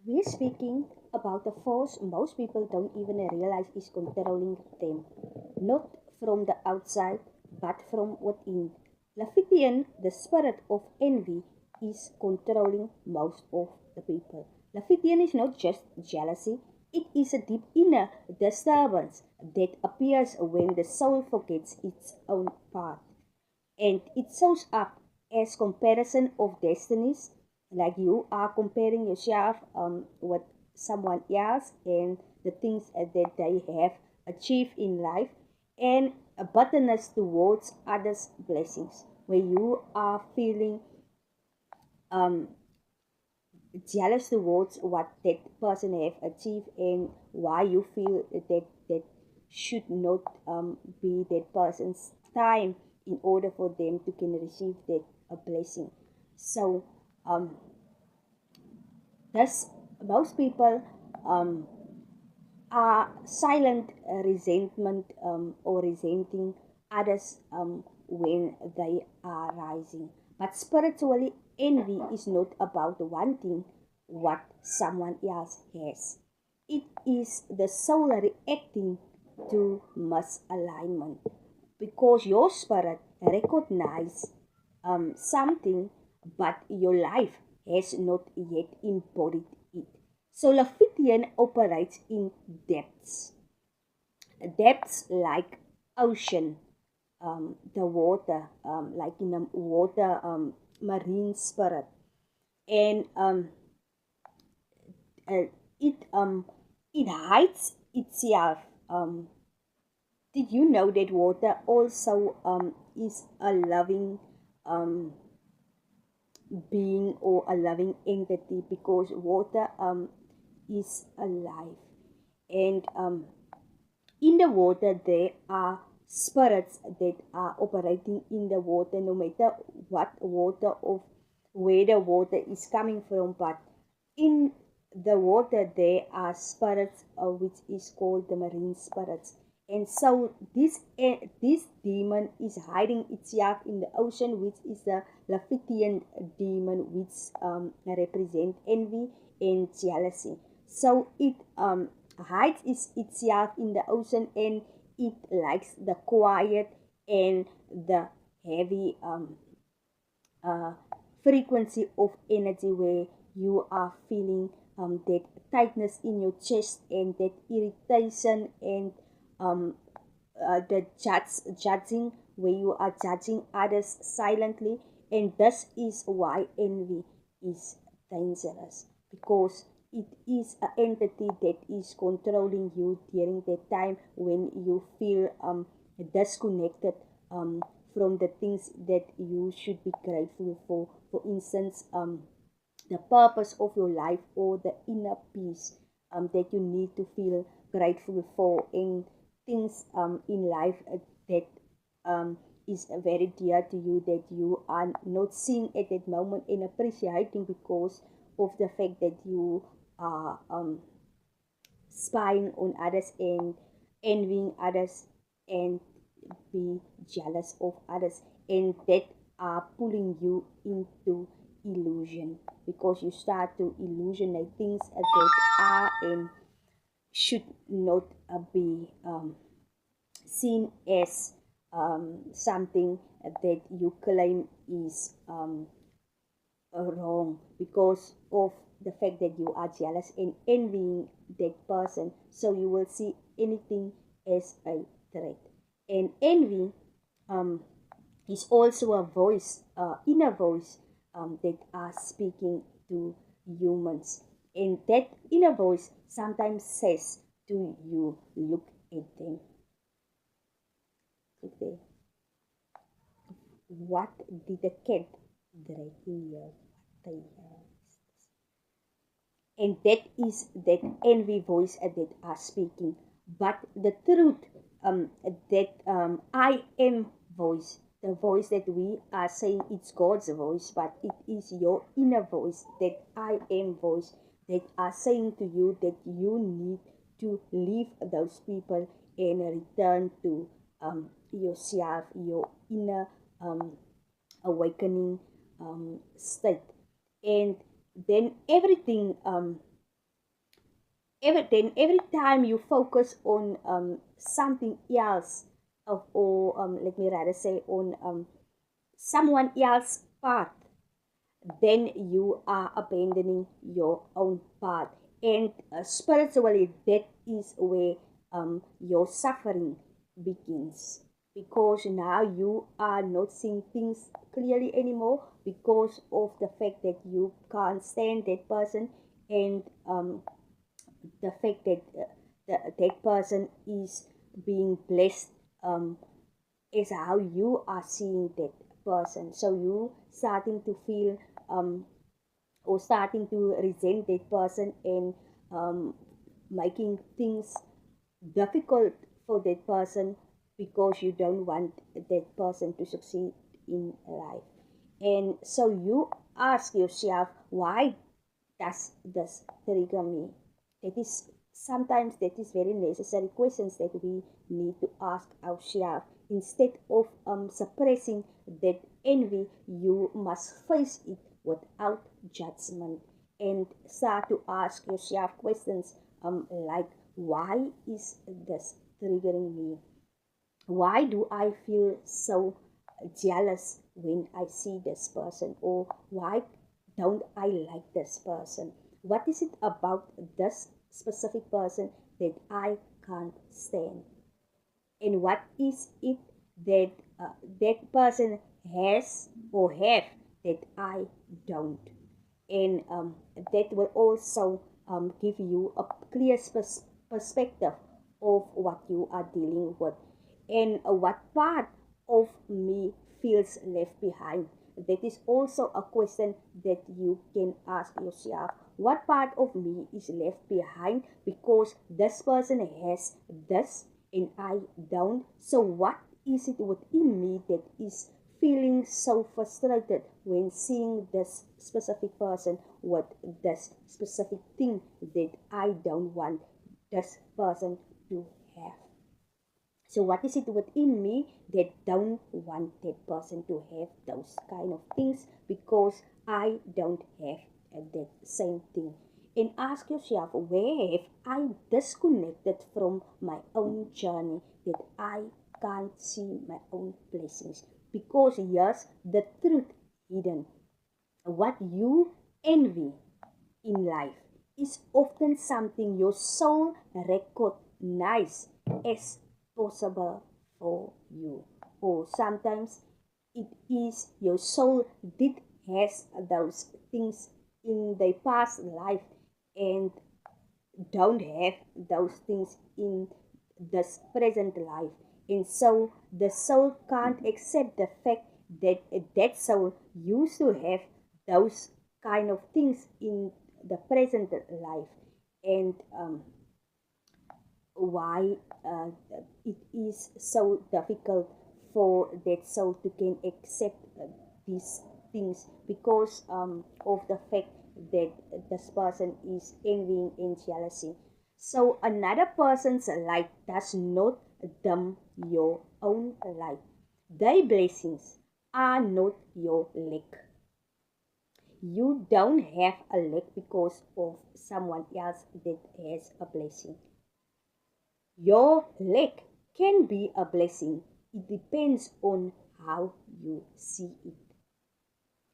We're speaking about the force most people don't even realize is controlling them, not from the outside, but from within. Leviathan, the spirit of envy, is controlling most of the people. Leviathan is not just jealousy, it is a deep inner disturbance that appears when the soul forgets its own path, and it shows up as comparison of destinies, like you are comparing yourself with someone else and the things that they have achieved in life, and a bitterness towards others blessings, where you are feeling um, jealous towards what that person have achieved, and why you feel that should not be that person's time in order for them to can receive that a blessing. So um, thus most people um, are silent resentment or resenting others when they are rising. But spiritually, envy is not about wanting what someone else has. It is the soul reacting to misalignment, because your spirit recognize something, but your life has not yet embodied it. So Leviathan operates in depths, depths like ocean, the water, like in a water, marine spirit, and uh, it it hides itself. Did you know that water also is a loving um, being or a loving entity, because water is alive, and in the water there are spirits that are operating in the water, no matter what water of where the water is coming from. But in the water there are spirits, which is called the marine spirits. And so this demon is hiding itself in the ocean, which is the Leviathan demon, which represent envy and jealousy. So it hides itself in the ocean, and it likes the quiet and the heavy uh, frequency of energy, where you are feeling that tightness in your chest and that irritation, and um, the judging, where you are judging others silently. And this is why envy is dangerous, because it is an entity that is controlling you during the time when you feel disconnected from the things that you should be grateful for. For instance, the purpose of your life, or the inner peace that you need to feel grateful for, and things in life that is very dear to you, that you are not seeing at that moment and appreciating, because of the fact that you are spying on others and envying others and be jealous of others, and that are pulling you into illusion, because you start to illusionate things that are and should not be seen as something that you claim is wrong, because of the fact that you are jealous and envying that person. So you will see anything as a threat. And envy um, is also a voice, inner voice, that are speaking to humans. And that inner voice sometimes says to you, look at them. Look there. What did the cat drag in here? What the hell? And that is that envy voice that are speaking. But the truth, that I am voice, the voice that we are saying, it's God's voice, but it is your inner voice, that I am voice, that are saying to you that you need to leave those people and return to yourself, your inner awakening state. And then everything every time you focus on something else, or let me rather say on someone else's path, then you are abandoning your own path. And spiritually, that is where your suffering begins. Because now you are not seeing things clearly anymore because of the fact that you can't stand that person, and the fact that that person is being blessed is how you are seeing that person. So you starting to feel or starting to resent that person, and um, making things difficult for that person because you don't want that person to succeed in life. And so you ask yourself, why does this trigger me? That is sometimes that is very necessary questions that we need to ask ourselves. Instead of suppressing that envy, you must face it without judgment and start to ask yourself questions like, why is this triggering me? Why do I feel so jealous when I see this person? Or why don't I like this person? What is it about this specific person that I can't stand? And what is it that that person has or have that I don't? And that will also give you a clear perspective of what you are dealing with, and what part of me feels left behind. That is also a question that you can ask yourself. What part of me is left behind because this person has this and I don't? So what is it within me that is feeling so frustrated when seeing this specific person with this specific thing that I don't want this person to have? So what is it within me that don't want that person to have those kind of things because I don't have that same thing? And ask yourself, where have I disconnected from my own journey that I can't see my own blessings? Because here's the truth hidden. What you envy in life is often something your soul recognizes as possible for you. Or sometimes it is your soul did has those things in their past life and don't have those things in this present life. And so the soul can't accept the fact that that soul used to have those kind of things in the present life. And why it is so difficult for that soul to can accept these things because of the fact that this person is envying and jealousy. So another person's light does not dim your own light. Their blessings are not your lack. You don't have a lack because of someone else that has a blessing. Your lack can be a blessing. It depends on how you see it.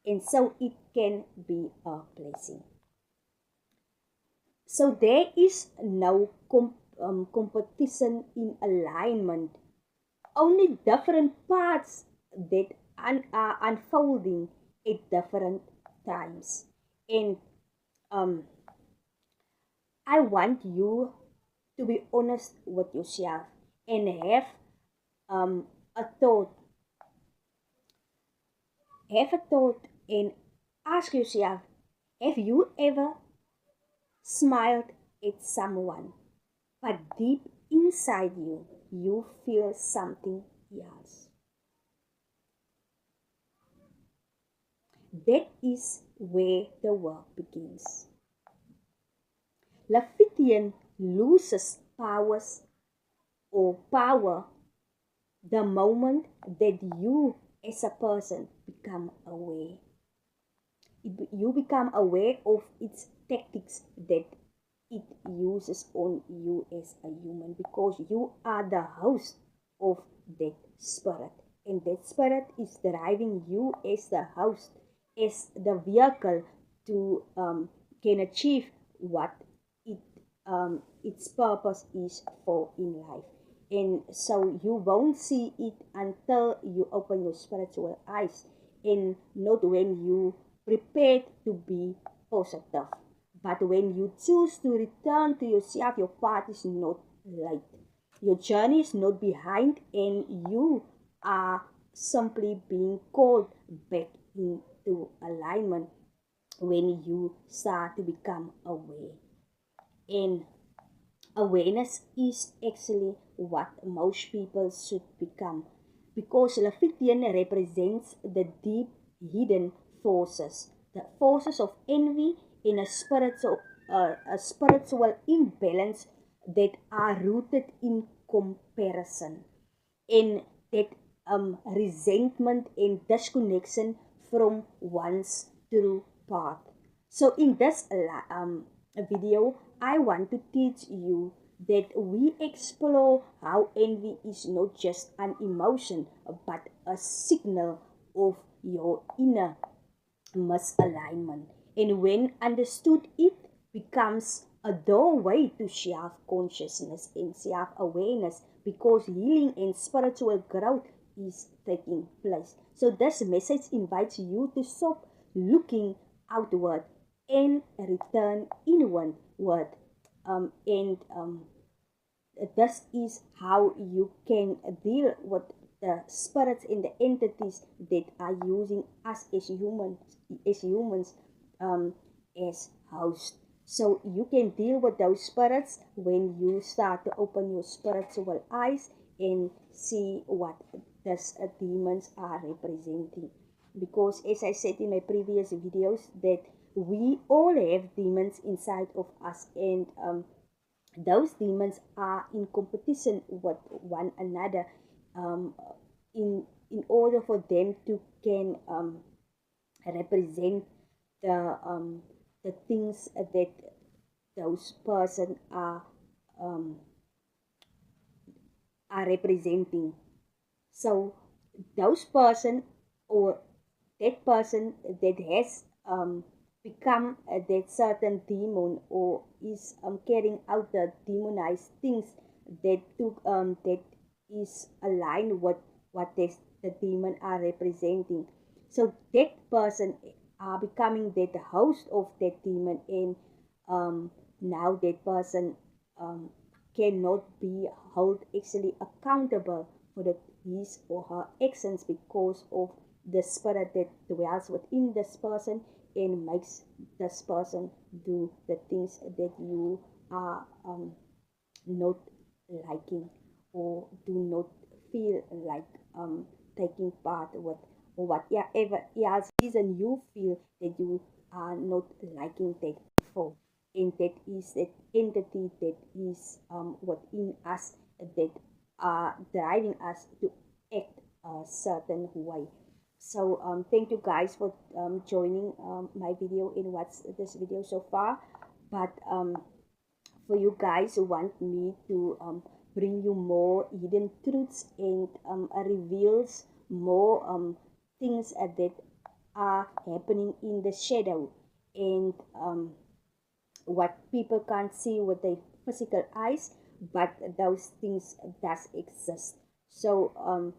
And so it can be a blessing. So there is no competition in alignment, only different paths that are unfolding at different times. And um, I want you to be honest with yourself and have a thought, and ask yourself, have you ever smiled at someone, but deep inside you, you feel something else? That is where the work begins. Leviathan loses power the moment that you as a person become aware. You become aware of its tactics that it uses on you as a human, because you are the host of that spirit, and that spirit is driving you as the host, as the vehicle to can achieve what it its purpose is for in life. And so you won't see it until you open your spiritual eyes, and not when you prepared to be positive. But when you choose to return to yourself, your path is not late. Your journey is not behind, and you are simply being called back into alignment when you start to become aware. And awareness is actually what most people should become, because Leviathan represents the deep hidden forces, the forces of envy and a spiritual imbalance that are rooted in comparison, and that resentment and disconnection from one's true path. So in this video, I want to teach you that we explore how envy is not just an emotion, but a signal of your inner misalignment. And when understood, it becomes a doorway to self consciousness and self awareness, because healing and spiritual growth is taking place. So, this message invites you to stop looking outward and return inward. And this is how you can deal with the spirits and the entities that are using us as humans um, as hosts. So you can deal with those spirits when you start to open your spiritual eyes and see what these demons are representing. Because as I said in my previous videos, that we all have demons inside of us, and those demons are in competition with one another, um, in order for them to can represent the um, the things that those person um, are representing. So those person, or that person that has become that certain demon, or is carrying out the demonized things that is aligned with what the demon are representing. So that person are becoming that host of that demon, and now that person um, cannot be held actually accountable for the, his or her actions, because of the spirit that dwells within this person and makes this person do the things that you are not liking, or do not feel like taking part with, or whatever else reason you feel that you are not liking that for. And that is that entity that is within us, that are driving us to act a certain way. So thank you guys for joining my video and watch this video so far. But for you guys who want me to bring you more hidden truths, and reveals more things that are happening in the shadow, and what people can't see with their physical eyes, but those things does exist. So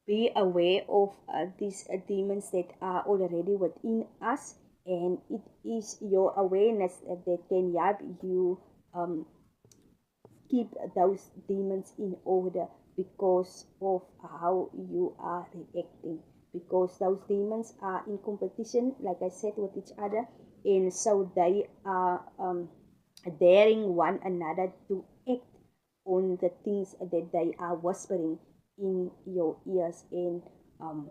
be aware of these demons that are already within us, and it is your awareness that can help you um, keep those demons in order, because of how you are reacting, because those demons are in competition, like I said, with each other, and so they are daring one another to act on the things that they are whispering in your ears, and um,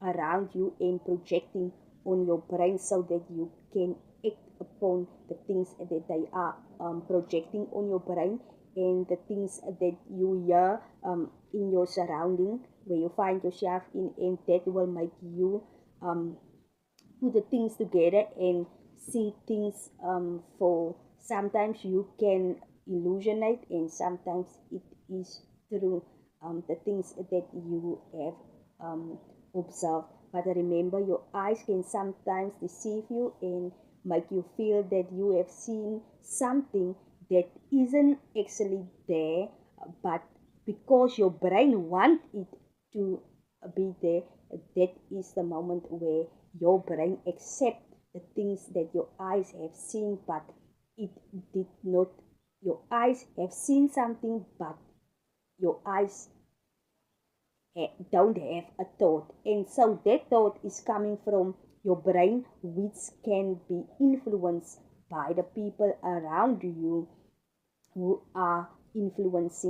around you, and projecting on your brain, so that you can act upon the things that they are projecting on your brain, and the things that you hear in your surrounding, where you find yourself in, and that will make you put the things together and see things for sometimes you can illusionate, and sometimes it is through the things that you have observed. But remember, your eyes can sometimes deceive you and make you feel that you have seen something that isn't actually there, but because your brain wants it to be there, that is the moment where your brain accepts the things that your eyes have seen, but it did not. Your eyes have seen something, but your eyes don't have a thought, and so that thought is coming from your brain, which can be influenced by the people around you who are influenced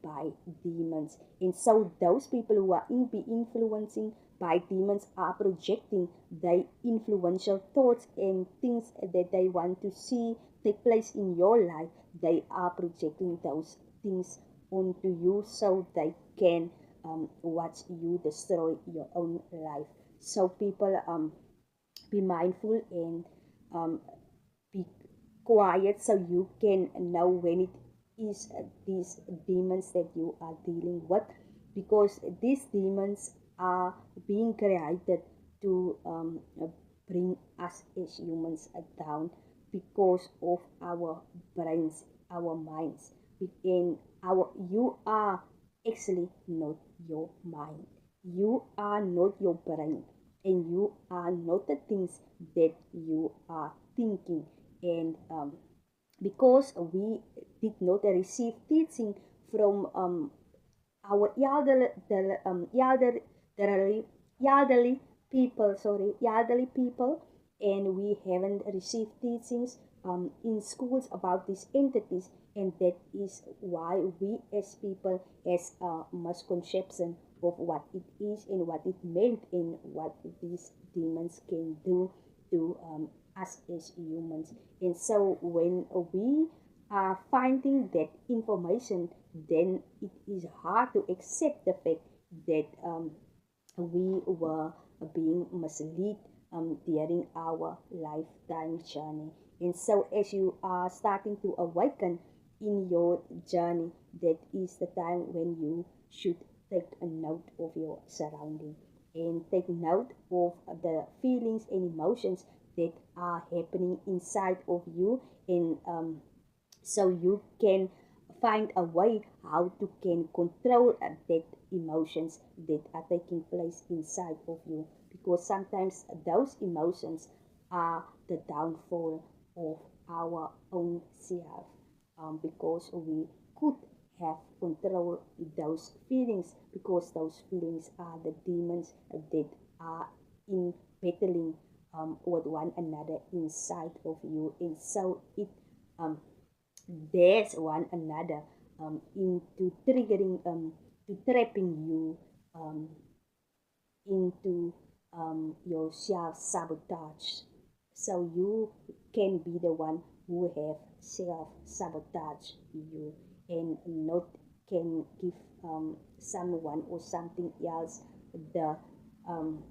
by demons. And so those people who are be influencing by demons are projecting their influential thoughts and things that they want to see take place in your life. They are projecting those things onto you so they can watch you destroy your own life. So people, be mindful and be quiet so you can know when it is these demons that you are dealing with, because these demons are being created to bring us as humans down because of our brains, our minds, and our you are actually not your mind, you are not your brain, and you are not the things that you are thinking. And because we did not receive teaching from our elderly people, elderly people, and we haven't received teachings in schools about these entities, and that is why we as people has a misconception of what it is and what it meant and what these demons can do to us as humans. And so when we are finding that information, then it is hard to accept the fact that we were being misled during our lifetime journey. And so, as you are starting to awaken in your journey, that is the time when you should take a note of your surrounding and take note of the feelings and emotions that are happening inside of you, and so you can find a way how to can control that emotions that are taking place inside of you, because sometimes those emotions are the downfall of our own self, because we could have control those feelings, because those feelings are the demons that are in battling with one another inside of you. And so it um, there's one another into triggering to trapping you um, into your self sabotage, so you can be the one who have self sabotage you and not can give someone or something else the um,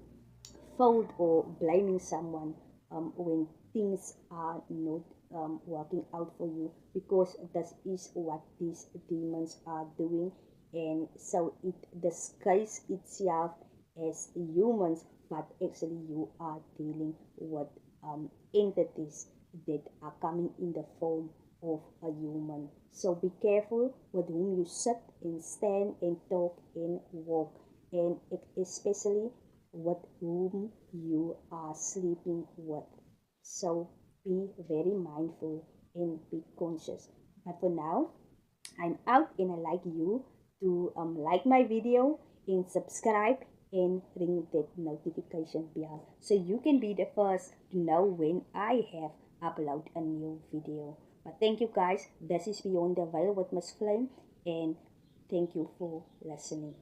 fault or blaming someone when things are not working out for you, because that is what these demons are doing. And so it disguises itself as humans, but actually you are dealing with entities that are coming in the form of a human. So be careful with whom you sit and stand and talk and walk, and especially with whom you are sleeping with. So be very mindful and be conscious. But for now, I'm out, and I like you to like my video and subscribe and ring that notification bell so you can be the first to know when I have upload a new video. But thank you guys. This is Beyond the Veil with Missflame, and thank you for listening.